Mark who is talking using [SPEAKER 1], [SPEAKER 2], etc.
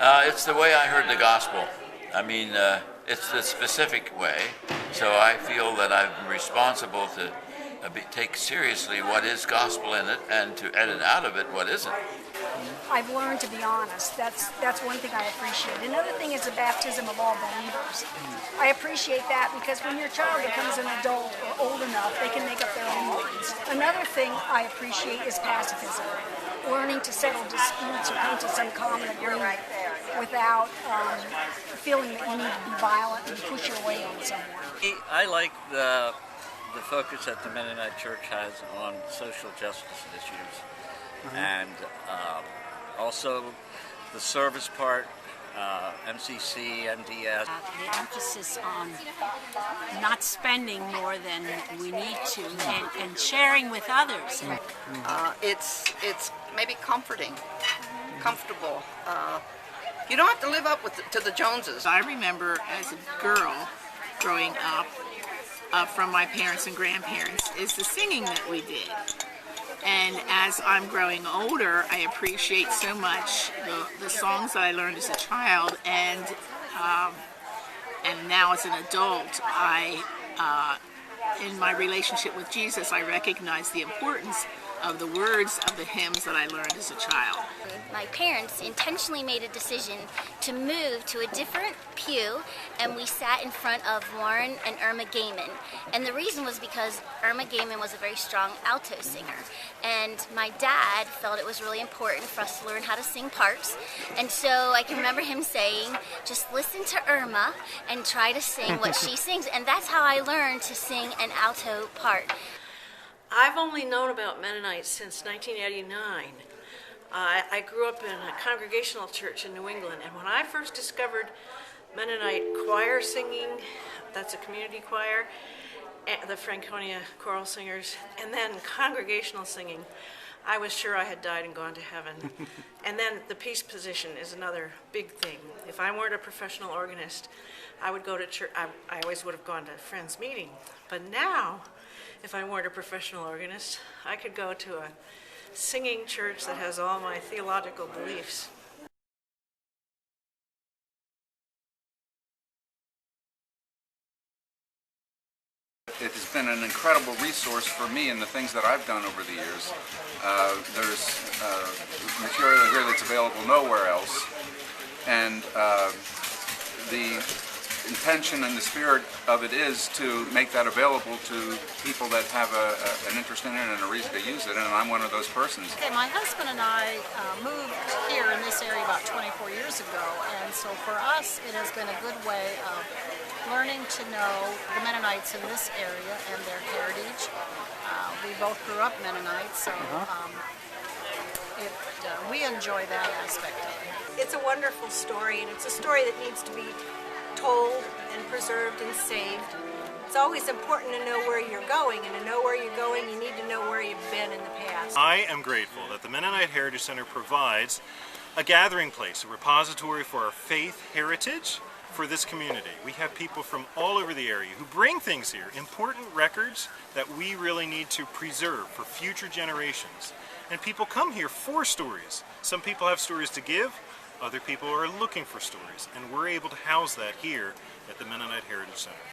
[SPEAKER 1] It's the way I heard the gospel. I mean, it's the specific way, so I feel that I'm responsible to take seriously what is gospel in it and to edit out of it what isn't.
[SPEAKER 2] I've learned to be honest. That's one thing I appreciate. Another thing is the baptism of all believers. I appreciate that because when your child becomes an adult or old enough, they can make up their own minds. Another thing I appreciate is pacifism. Learning to settle disputes or come to some common agreement without feeling that you need to be violent and push your way on someone.
[SPEAKER 3] I like the focus that the Mennonite Church has on social justice issues. And also the service part, MCC, MDS.
[SPEAKER 4] The emphasis on not spending more than we need to and sharing with others.
[SPEAKER 5] It's maybe comforting, comfortable. You don't have to live up to the Joneses.
[SPEAKER 6] I remember as a girl growing up from my parents and grandparents is the singing that we did. And as I'm growing older, I appreciate so much the songs that I learned as a child, and now as an adult, in my relationship with Jesus, I recognize the importance of the words of the hymns that I learned as a child.
[SPEAKER 7] My parents intentionally made a decision to move to a different pew, and we sat in front of Warren and Irma Gaiman. And the reason was because Irma Gaiman was a very strong alto singer, and my dad felt it was really important for us to learn how to sing parts. And so I can remember him saying, just listen to Irma and try to sing what she sings. And that's how I learned to sing an alto part.
[SPEAKER 8] I've only known about Mennonites since 1989. I grew up in a congregational church in New England, and when I first discovered Mennonite choir singing, that's a community choir, the Franconia choral singers, and then congregational singing, I was sure I had died and gone to heaven. And then the peace position is another big thing. If I weren't a professional organist, I would go to church. I always would have gone to a friend's meeting. But now, if I weren't a professional organist, I could go to a singing church that has all my theological beliefs.
[SPEAKER 9] It has been an incredible resource for me in the things that I've done over the years. There's material here that's available nowhere else, and the intention and the spirit of it is to make that available to people that have an interest in it and a reason to use it, and I'm one of those persons.
[SPEAKER 4] Okay, my husband and I moved here in this area about 24 years ago, and so for us it has been a good way of learning to know the Mennonites in this area and their heritage. We both grew up Mennonites, so we enjoy that aspect of it.
[SPEAKER 10] It's a wonderful story, and it's a story that needs to be told and preserved and saved. It's always important to know where you're going, and to know where you're going, you need to know where you've been in the past.
[SPEAKER 11] I am grateful that the Mennonite Heritage Center provides a gathering place, a repository for our faith heritage for this community. We have people from all over the area who bring things here, important records that we really need to preserve for future generations. And people come here for stories. Some people have stories to give, other people are looking for stories, and we're able to house that here at the Mennonite Heritage Center.